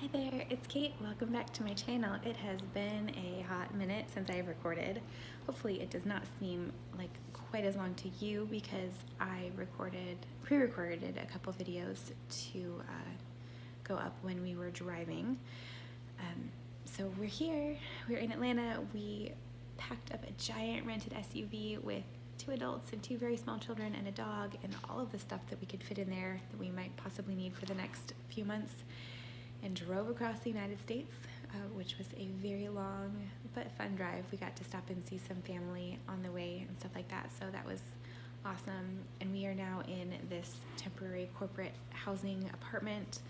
Hi there, it's Kate. Welcome back to my channel. It has been a hot minute since I've recorded. Hopefully it does not seem like quite as long to you because I pre-recorded a couple videos to go up when we were driving. So we're here, we're in Atlanta. We packed up a giant rented SUV with 2 adults and 2 very small children and a dog and all of the stuff that we could fit in there that we might possibly need for the next few months, and drove across the United States, which was a very long but fun drive. We got to stop and see some family on the way and stuff like that, so that was awesome. And we are now in this temporary corporate housing apartment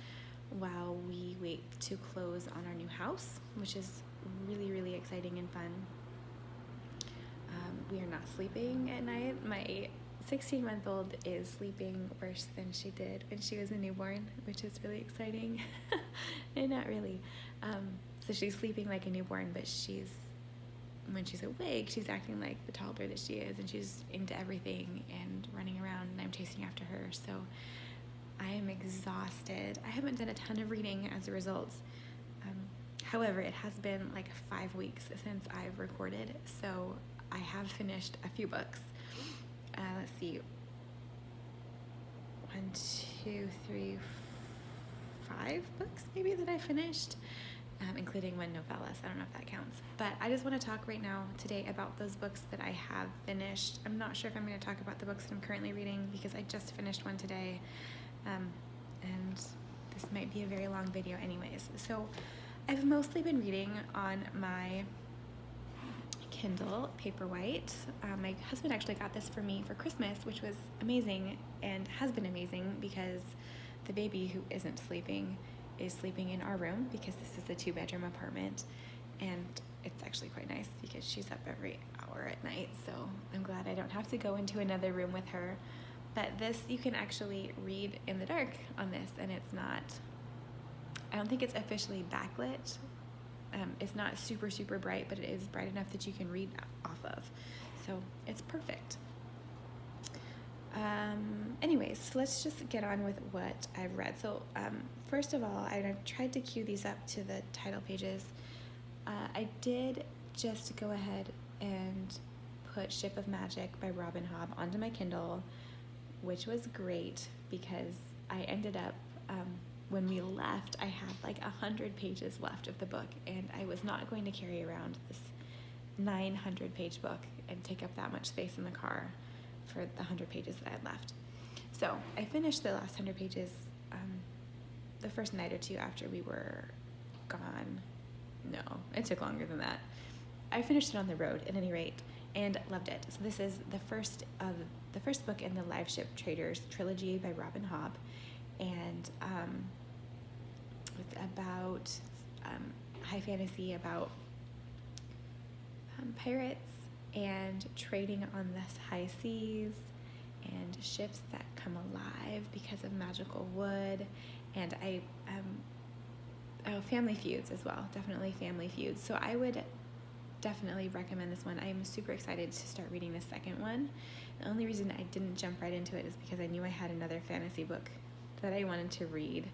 while we wait to close on our new house, which is really, really exciting and fun. We are not sleeping at night. My 16-month-old is sleeping worse than she did when she was a newborn, which is really exciting. And not really. So she's sleeping like a newborn, but when she's awake, she's acting like the toddler that she is, and she's into everything and running around, and I'm chasing after her. So I am exhausted. I haven't done a ton of reading as a result. However, it has been like 5 weeks since I've recorded, so I have finished a few books. Let's see, 1, 2, 3, 5 books maybe that I finished, including 1 novella, so I don't know if that counts. But I just want to talk right now today about those books that I have finished. I'm not sure if I'm going to talk about the books that I'm currently reading because I just finished one today, and this might be a very long video anyways. So I've mostly been reading on my Kindle Paperwhite. My husband actually got this for me for Christmas, which was amazing and has been amazing because the baby who isn't sleeping is sleeping in our room because this is a 2-bedroom apartment, and it's actually quite nice because she's up every hour at night, so I'm glad I don't have to go into another room with her. But this, you can actually read in the dark on this, and it's not, I don't think it's officially backlit. It's not super, super bright, but it is bright enough that you can read off of. So it's perfect. Anyways, so let's just get on with what I've read. So first of all, I've tried to cue these up to the title pages. I did just go ahead and put Ship of Magic by Robin Hobb onto my Kindle, which was great because I ended up, when we left, I had like 100 pages left of the book, and I was not going to carry around this 900-page book and take up that much space in the car for the 100 pages that I had left. So I finished the last 100 pages the first night or two after we were gone. No, it took longer than that. I finished it on the road at any rate and loved it. So this is the first book in the Live Ship Traders trilogy by Robin Hobb, and it's about high fantasy, about pirates and trading on the high seas and ships that come alive because of magical wood, and family feuds as well, definitely family feuds. So I would definitely recommend this one. I'm super excited to start reading the second one. The only reason I didn't jump right into it is because I knew I had another fantasy book that I wanted to read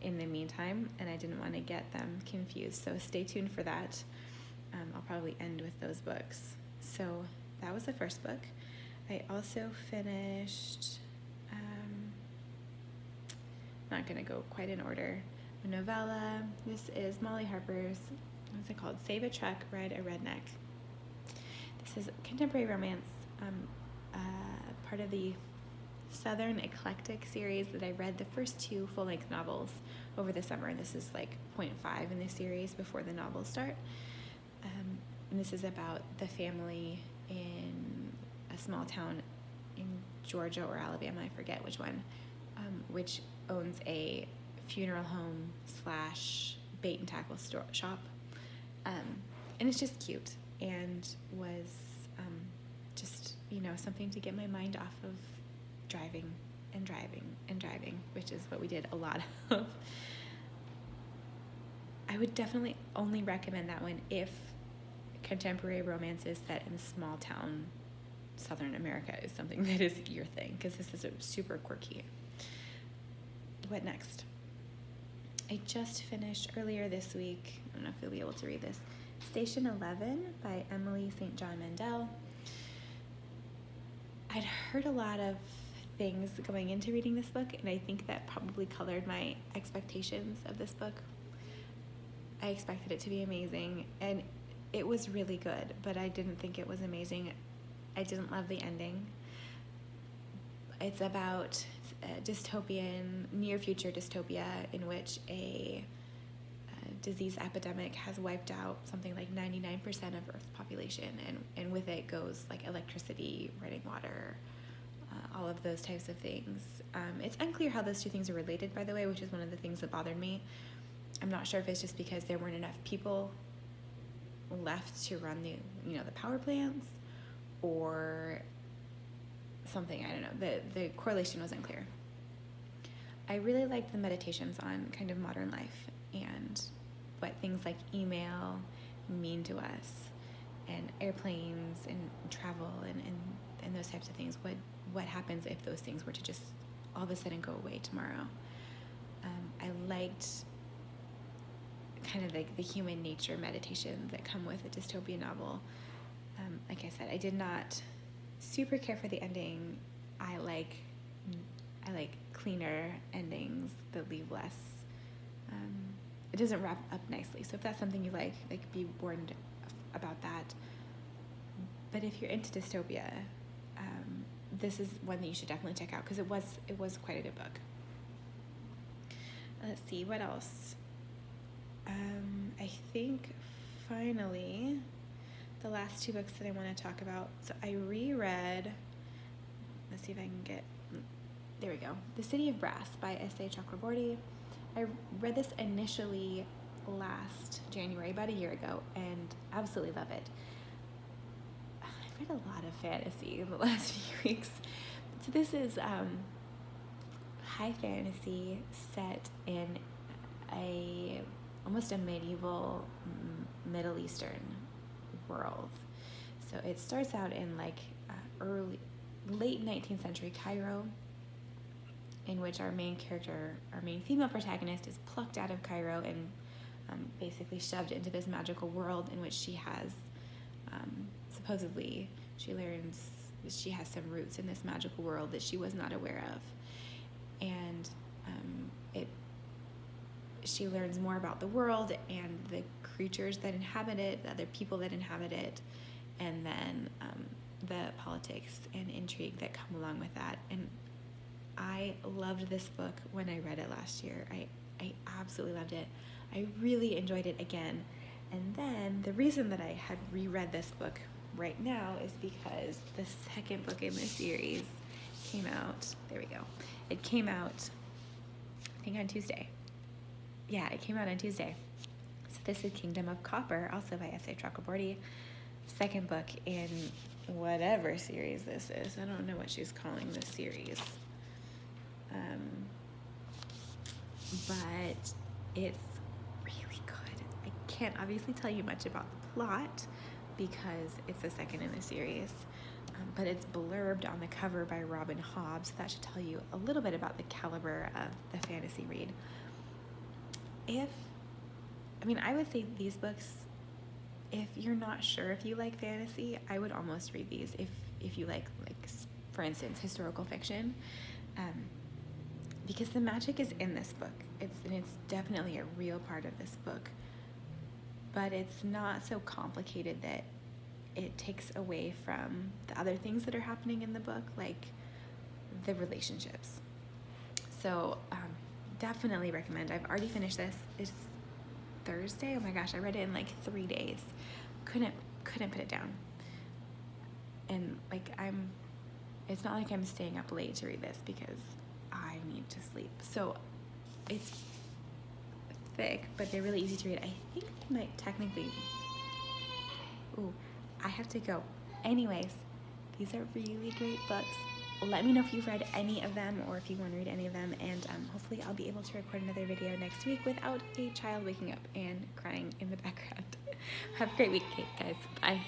in the meantime, and I didn't want to get them confused. So stay tuned for that. I'll probably end with those books. So that was the first book. I also finished, not going to go quite in order, a novella. This is Molly Harper's, what's it called? Save a Truck, Ride a Redneck. This is contemporary romance, part of the Southern Eclectic series that I read the first 2 full-length novels over the summer. This is like 0.5 in the series before the novels start. And this is about the family in a small town in Georgia or Alabama, I forget which one, which owns a funeral home / bait and tackle shop. And it's just cute and was just, something to get my mind off of driving and driving and driving, which is what we did a lot of. I would definitely only recommend that one if contemporary romance is set in small town Southern America is something that is your thing, because this is super quirky. What next? I just finished earlier this week, I don't know if you'll be able to read this, Station 11 by Emily St. John Mandel. I'd heard a lot of things going into reading this book, and I think that probably colored my expectations of this book. I expected it to be amazing, and it was really good, but I didn't think it was amazing. I didn't love the ending. It's about a dystopian, near-future dystopia in which a disease epidemic has wiped out something like 99% of Earth's population, and with it goes like electricity, running water, all of those types of things. It's unclear how those two things are related, by the way, which is one of the things that bothered me. I'm not sure if it's just because there weren't enough people left to run the power plants, or something. I don't know. The correlation wasn't clear. I really liked the meditations on kind of modern life and what things like email mean to us, and airplanes and travel and those types of things. What happens if those things were to just all of a sudden go away tomorrow? I liked kind of like the human nature meditation that come with a dystopian novel. Like I said, I did not super care for the ending. I like cleaner endings that leave less. It doesn't wrap up nicely. So if that's something you like, be warned about that. But if you're into dystopia, this is one that you should definitely check out, because it was quite a good book. Let's see, what else? I think finally the last two books that I want to talk about. So I reread, let's see if I can get, there we go, The City of Brass by S.A. Chakraborty. I read this initially last January, about a year ago, and absolutely love it. I've read a lot of fantasy in the last few weeks. So this is high fantasy set in almost a medieval Middle Eastern world. So it starts out in late 19th century Cairo, in which our main female protagonist is plucked out of Cairo and basically shoved into this magical world in which she has, supposedly, she learns that she has some roots in this magical world that she was not aware of. And she learns more about the world and the creatures that inhabit it, the other people that inhabit it, and then the politics and intrigue that come along with that. And I loved this book when I read it last year. I absolutely loved it. I really enjoyed it again. And then the reason that I had reread this book right now is because the second book in this series came out. There we go. It came out, I think, on Tuesday. Yeah, it came out on Tuesday. So this is Kingdom of Copper, also by S.A. Chakraborty. Second book in whatever series this is. I don't know what she's calling this series. But it's really good. I can't obviously tell you much about the plot because it's the second in the series. But it's blurbed on the cover by Robin Hobbs. That should tell you a little bit about the caliber of the fantasy read. I would say these books, if you're not sure if you like fantasy, I would almost read these if you like, for instance, historical fiction, because the magic is in this book. It's definitely a real part of this book, but it's not so complicated that it takes away from the other things that are happening in the book, like the relationships. So definitely recommend. I've already finished this. It's Thursday. Oh my gosh, I read it in 3 days. Couldn't put it down. And it's not like I'm staying up late to read this because I need to sleep. So it's thick, but they're really easy to read. I think they might technically, I have to go. Anyways, these are really great books. Let me know if you've read any of them or if you want to read any of them, and hopefully I'll be able to record another video next week without a child waking up and crying in the background. Have a great week, guys. Bye.